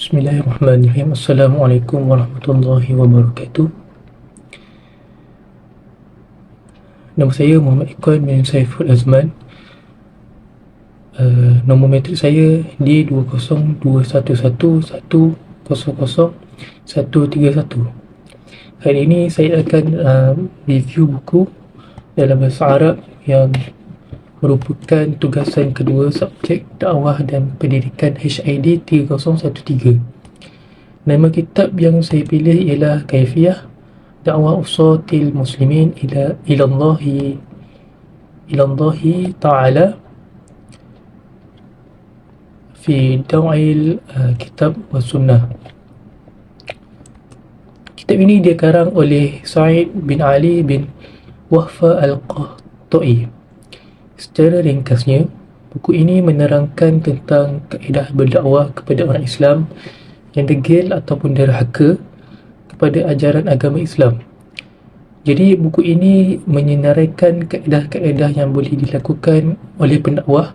Bismillahirrahmanirrahim. Assalamualaikum warahmatullahi wabarakatuh. Nama saya Muhammad Iqan bin Saiful Azman. Nombor metrik saya D20211100131. Hari ini saya akan review buku dalam bahasa Arab yang merupakan tugasan kedua subjek dakwah dan pendidikan HID 3013. Nama kitab yang saya pilih ialah Kaifiyah Dakwah Usatil Muslimin ilallahi ta'ala fi Daw'il Kitab wa Sunnah. Kitab ini dikarang oleh Sa'id bin Ali bin Wahfa Al-Qahta'i. Secara ringkasnya, buku ini menerangkan tentang kaedah berdakwah kepada orang Islam yang degil ataupun derhaka kepada ajaran agama Islam. Jadi, buku ini menyenaraikan kaedah-kaedah yang boleh dilakukan oleh pendakwah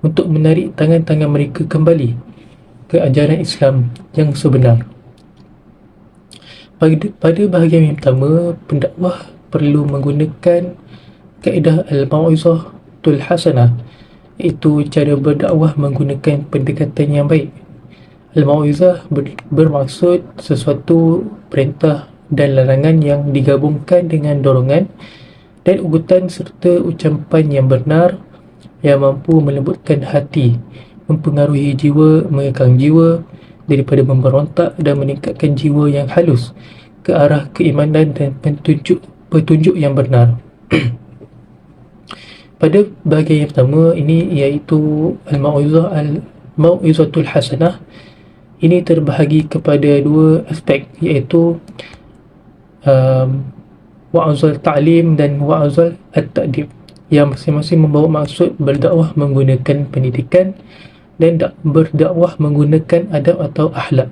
untuk menarik tangan-tangan mereka kembali ke ajaran Islam yang sebenar. Pada bahagian yang pertama, pendakwah perlu menggunakan kaedah al-mau'izah hasanah, iaitu cara berdakwah menggunakan pendekatan yang baik. Al-mau'izah bermaksud sesuatu perintah dan larangan yang digabungkan dengan dorongan dan ugutan serta ucapan yang benar yang mampu melembutkan hati, mempengaruhi jiwa, mengekang jiwa daripada memberontak dan meningkatkan jiwa yang halus ke arah keimanan dan petunjuk yang benar. Pada bahagian yang pertama ini iaitu al-mau'izatul hasanah. Ini terbahagi kepada dua aspek, iaitu wa'azul ta'lim dan wa'azul at-ta'dib, yang masing-masing membawa maksud berdakwah menggunakan pendidikan dan berdakwah menggunakan adab atau akhlak.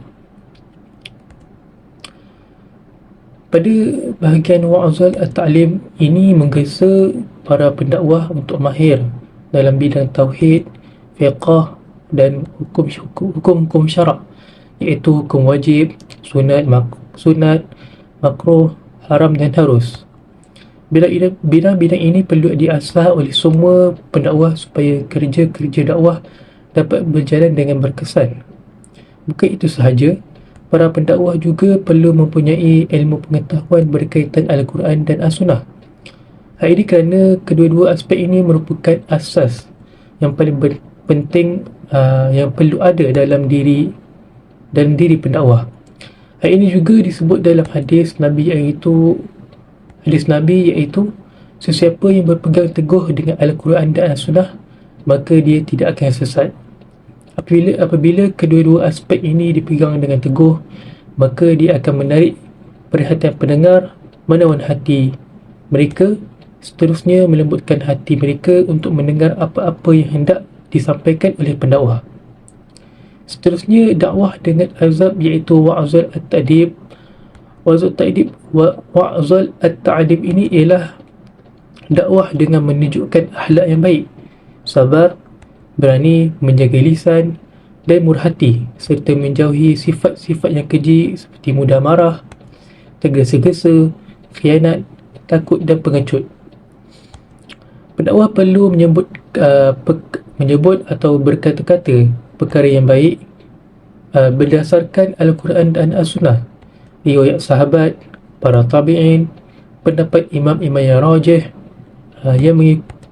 Pada bahagian wa'azul at-ta'lim ini menggesa para pendakwah untuk mahir dalam bidang tauhid, fiqh dan hukum syarak, iaitu hukum wajib, sunat, makruh, haram dan harus. Bidang-bidang ini perlu diasah oleh semua pendakwah supaya kerja-kerja dakwah dapat berjalan dengan berkesan. Bukan itu sahaja, para pendakwah juga perlu mempunyai ilmu pengetahuan berkaitan Al-Quran dan As-Sunnah. Hal ini kerana kedua-dua aspek ini merupakan asas yang paling penting yang perlu ada dalam diri pendakwah. Hal ini juga disebut dalam hadis Nabi iaitu sesiapa yang berpegang teguh dengan Al-Quran dan As-Sunnah, maka dia tidak akan sesat. Apabila kedua-dua aspek ini dipegang dengan teguh, maka dia akan menarik perhatian pendengar, menawan hati mereka, seterusnya melembutkan hati mereka untuk mendengar apa-apa yang hendak disampaikan oleh pendakwah. Seterusnya, dakwah dengan azab iaitu wa'azul at-ta'dib. Wa'azul at-ta'dib ini ialah dakwah dengan menunjukkan akhlak yang baik, sabar, berani, menjaga lisan dan murah hati, serta menjauhi sifat-sifat yang keji seperti mudah marah, tergesa-gesa, khianat, takut dan pengecut. Pendakwah perlu menyebut atau berkata-kata perkara yang baik berdasarkan Al-Quran dan As-Sunnah, riwayat sahabat, para tabi'in, pendapat imam-imam yang rajih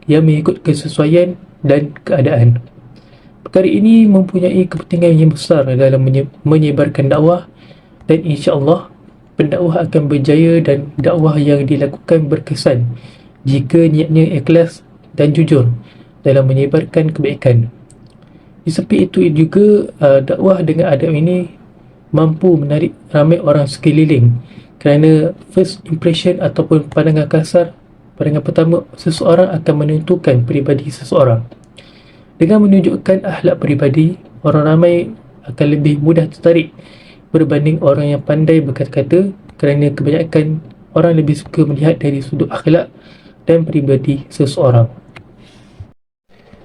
yang mengikut kesesuaian dan keadaan. Perkara ini mempunyai kepentingan yang besar dalam menyebarkan dakwah, dan insya-Allah pendakwah akan berjaya dan dakwah yang dilakukan berkesan jika niatnya ikhlas dan jujur dalam menyebarkan kebaikan. Di samping itu juga dakwah dengan adab ini mampu menarik ramai orang sekeliling, kerana first impression ataupun pandangan pertama seseorang akan menentukan peribadi seseorang. Dengan menunjukkan akhlak peribadi, orang ramai akan lebih mudah tertarik berbanding orang yang pandai berkata-kata, kerana kebanyakan orang lebih suka melihat dari sudut akhlak dan peribadi seseorang.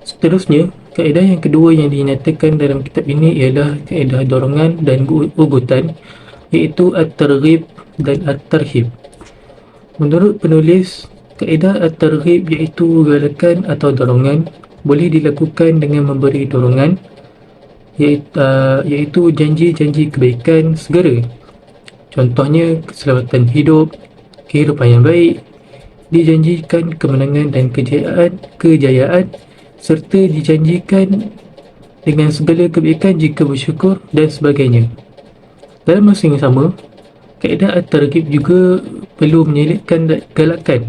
Seterusnya, Kaedah yang kedua yang dinyatakan dalam kitab ini ialah kaedah dorongan dan ugutan, iaitu at-targhib dan at-tarhib. Menurut penulis, kaedah at-targhib iaitu galakan atau dorongan boleh dilakukan dengan memberi dorongan, iaitu janji-janji kebaikan segera. Contohnya keselamatan hidup, kehidupan yang baik, dijanjikan kemenangan dan kejayaan serta dijanjikan dengan segala kebaikan jika bersyukur dan sebagainya. Dalam masa yang sama, kaedah at-targhib juga perlu menyelitkan galakan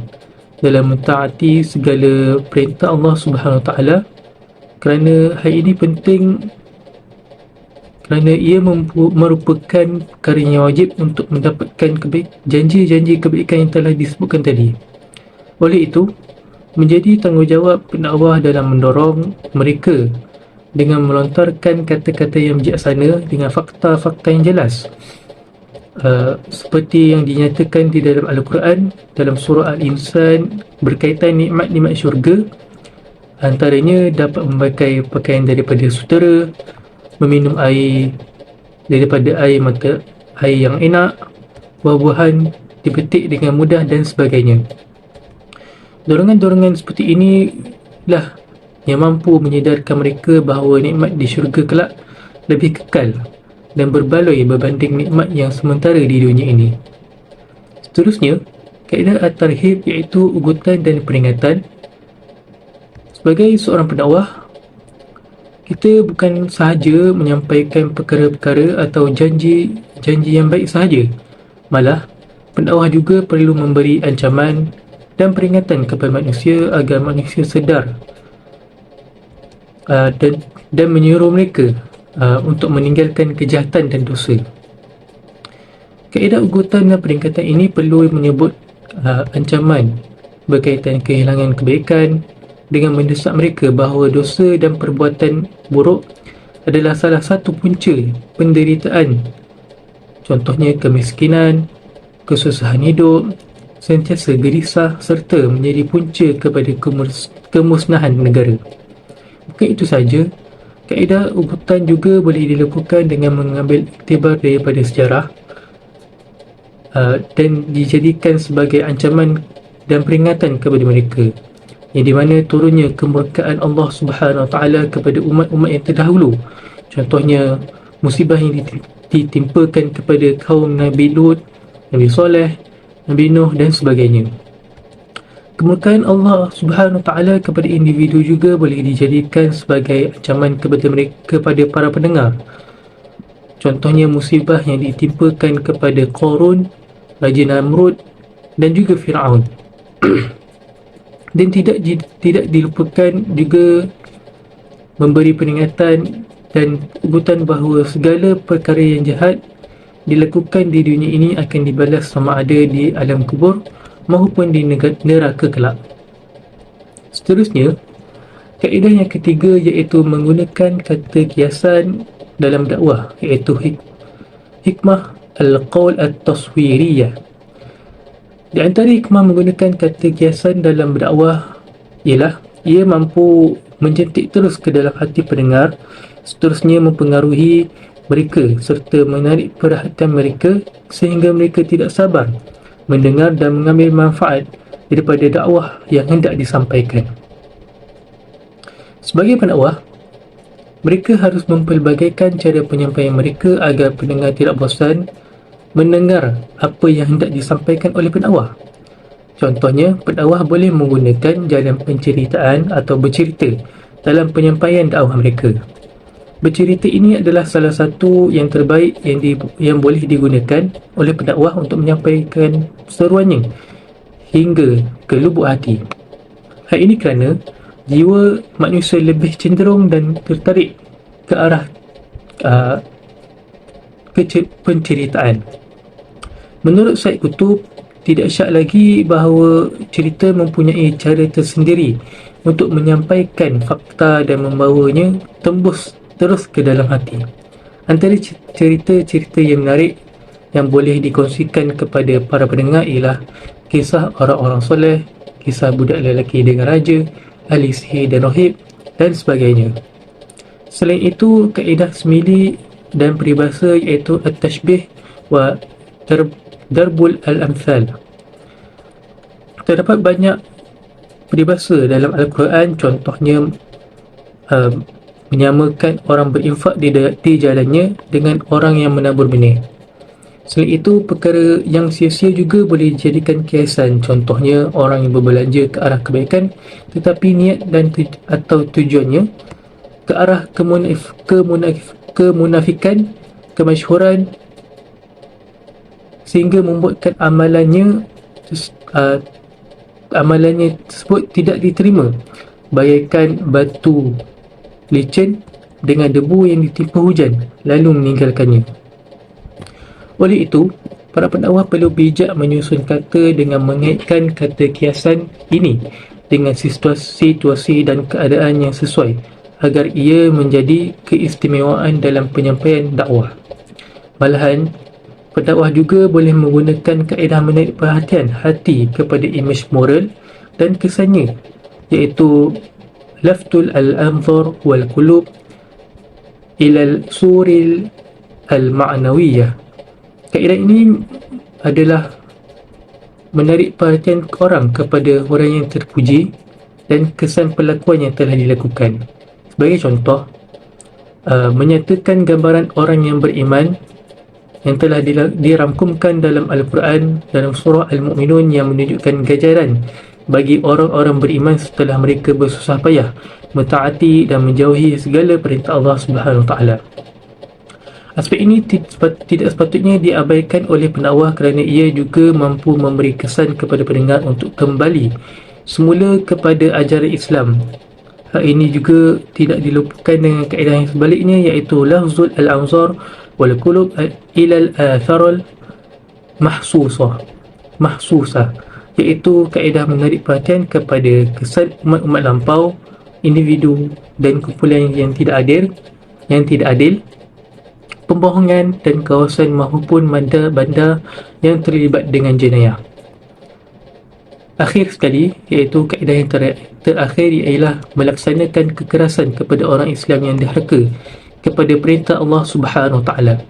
dalam mentaati segala perintah Allah Subhanahu Wa Taala, kerana hal ini penting kerana ia merupakan perkara yang wajib untuk mendapatkan janji-janji kebaikan yang telah disebutkan tadi. Oleh itu, menjadi tanggungjawab pendakwah dalam mendorong mereka dengan melontarkan kata-kata yang bijaksana dengan fakta-fakta yang jelas, seperti yang dinyatakan di dalam Al-Quran dalam surah Al-Insan berkaitan nikmat-nikmat syurga. Antaranya dapat memakai pakaian daripada sutera, meminum air daripada air yang enak, buah-buahan dipetik dengan mudah dan sebagainya. Dorongan-dorongan seperti ini lah yang mampu menyedarkan mereka bahawa nikmat di syurga kelak lebih kekal dan berbaloi berbanding nikmat yang sementara di dunia ini. Seterusnya, kaedah at-tarhib iaitu ugutan dan peringatan. Sebagai seorang pendakwah, kita bukan sahaja menyampaikan perkara-perkara atau janji yang baik sahaja. Malah, pendakwah juga perlu memberi ancaman dan peringatan kepada manusia agar manusia sedar dan menyuruh mereka untuk meninggalkan kejahatan dan dosa. Kaedah ugutan dan peringatan ini perlu menyebut ancaman berkaitan kehilangan kebaikan dengan mendesak mereka bahawa dosa dan perbuatan buruk adalah salah satu punca penderitaan. Contohnya kemiskinan, kesusahan hidup, sentiasa gelisah serta menjadi punca kepada kemusnahan negara. Bukan itu saja, kaedah ugutan juga boleh dilakukan dengan mengambil iktibar daripada sejarah dan dijadikan sebagai ancaman dan peringatan kepada mereka, yang di mana turunnya kemurkaan Allah Subhanahu Wa Taala kepada umat-umat yang terdahulu. Contohnya musibah yang ditimpakan kepada kaum Nabi Lut, Nabi Saleh, Nabi Nuh dan sebagainya. Kemurkaan Allah Subhanahu Wa Taala kepada individu juga boleh dijadikan sebagai ancaman kepada para pendengar. Contohnya musibah yang ditimpakan kepada Qarun, Raja Namrud dan juga Fir'aun. Dan tidak dilupakan juga memberi peringatan dan ugutan bahawa segala perkara yang jahat dilakukan di dunia ini akan dibalas sama ada di alam kubur maupun di neraka kelak. Seterusnya, kaedah yang ketiga iaitu menggunakan kata kiasan dalam dakwah, iaitu hikmah al-qawl at-taswiriyah. Di antara hikmah menggunakan kata kiasan dalam berdakwah ialah ia mampu menjentik terus ke dalam hati pendengar, seterusnya mempengaruhi mereka serta menarik perhatian mereka sehingga mereka tidak sabar mendengar dan mengambil manfaat daripada dakwah yang hendak disampaikan. Sebagai pendakwah, mereka harus mempelbagaikan cara penyampaian mereka agar pendengar tidak bosan mendengar apa yang hendak disampaikan oleh pendakwah. Contohnya, pendakwah boleh menggunakan jalan penceritaan atau bercerita dalam penyampaian dakwah mereka. Bercerita ini adalah salah satu yang terbaik yang boleh digunakan oleh pendakwah untuk menyampaikan seruannya hingga ke lubuk hati. Hal ini kerana jiwa manusia lebih cenderung dan tertarik ke arah penceritaan. Menurut Syed Qutb, tidak syak lagi bahawa cerita mempunyai cara tersendiri untuk menyampaikan fakta dan membawanya tembus terus ke dalam hati. Antara cerita-cerita yang menarik yang boleh dikongsikan kepada para pendengar ialah kisah orang-orang soleh, kisah budak lelaki dengan raja, ahli sihir dan rohib dan sebagainya. Selain itu, kaedah semili dan peribahasa iaitu at-tashbih wa darbul al-amthal. Terdapat banyak peribahasa dalam Al-Quran, contohnya menyamakan orang berinfak di jalannya dengan orang yang menabur benih. Selain itu, perkara yang sia-sia juga boleh dijadikan kiasan, contohnya orang yang berbelanja ke arah kebaikan tetapi niat dan atau tujuannya ke arah kemunafikan, kemasyhuran, sehingga membuatkan amalannya tersebut tidak diterima, bagaikan batu licin dengan debu yang ditimpa hujan lalu meninggalkannya. Oleh itu, para pendakwah perlu bijak menyusun kata dengan mengaitkan kata kiasan ini dengan situasi dan keadaan yang sesuai agar ia menjadi keistimewaan dalam penyampaian dakwah. Malahan, pendakwah juga boleh menggunakan kaedah menarik perhatian hati kepada imej moral dan kesannya, iaitu laftul al-anzar wal qulub ilal suril al-ma'nawiyah. Kaedah ini adalah menarik perhatian orang kepada orang yang terpuji dan kesan perlakuan yang telah dilakukan. Sebagai contoh, menyatakan gambaran orang yang beriman yang telah dirangkumkan dalam Al-Quran dalam surah Al-Mu'minun yang menunjukkan ganjaran bagi orang-orang beriman setelah mereka bersusah payah mentaati dan menjauhi segala perintah Allah Subhanahu Wa Taala. Aspek ini tidak sepatutnya diabaikan oleh pendakwah kerana ia juga mampu memberi kesan kepada pendengar untuk kembali semula kepada ajaran Islam. Hal ini juga tidak dilupakan dengan kaedah yang sebaliknya, iaitu lafzul al-anzar wal qulub ila al-atharul mahsusah, iaitu kaedah menarik perhatian kepada kesan umat-umat lampau, individu dan kumpulan yang tidak adil, pembohongan dan kawasan maupun bandar yang terlibat dengan jenayah. Akhir sekali, iaitu kaedah yang terakhir ialah melaksanakan kekerasan kepada orang Islam yang derhaka kepada perintah Allah Subhanahu Wa Taala.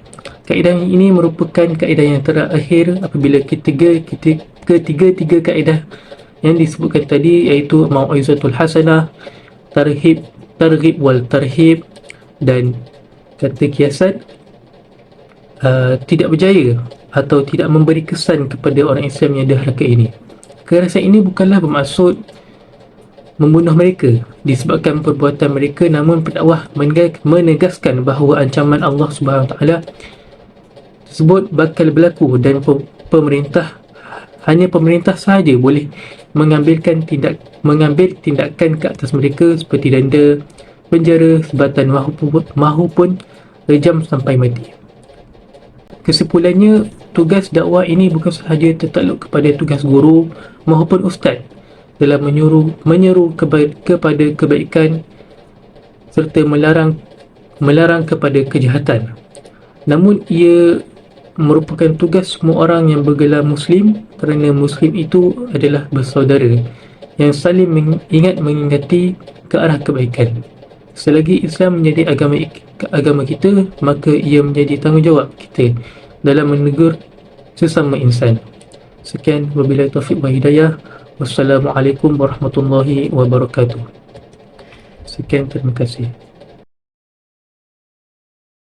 Kaedah ini merupakan kaedah yang terakhir apabila ketiga kaedah yang disebutkan tadi, iaitu mau'izatul hasanah, targhib wal tarhib dan kata kiasan tidak berjaya atau tidak memberi kesan kepada orang Islam yang derhaka ini. Kekerasan ini bukanlah bermaksud membunuh mereka disebabkan perbuatan mereka, namun pendakwah menegaskan bahawa ancaman Allah Subhanahu Wa Taala tersebut bakal berlaku dan hanya pemerintah sahaja boleh mengambil tindakan ke atas mereka seperti denda, penjara, sebatan mahupun rejam sampai mati. Kesimpulannya, tugas dakwah ini bukan sahaja tertakluk kepada tugas guru maupun ustaz dalam menyeru kepada kebaikan serta melarang kepada kejahatan, namun ia merupakan tugas semua orang yang bergelar Muslim, kerana Muslim itu adalah bersaudara yang saling mengingati ke arah kebaikan. Selagi Islam menjadi agama kita, maka ia menjadi tanggungjawab kita dalam menegur sesama insan. Sekian, wabillahi taufiq wa hidayah. Wassalamualaikum warahmatullahi wabarakatuh. Sekian, terima kasih.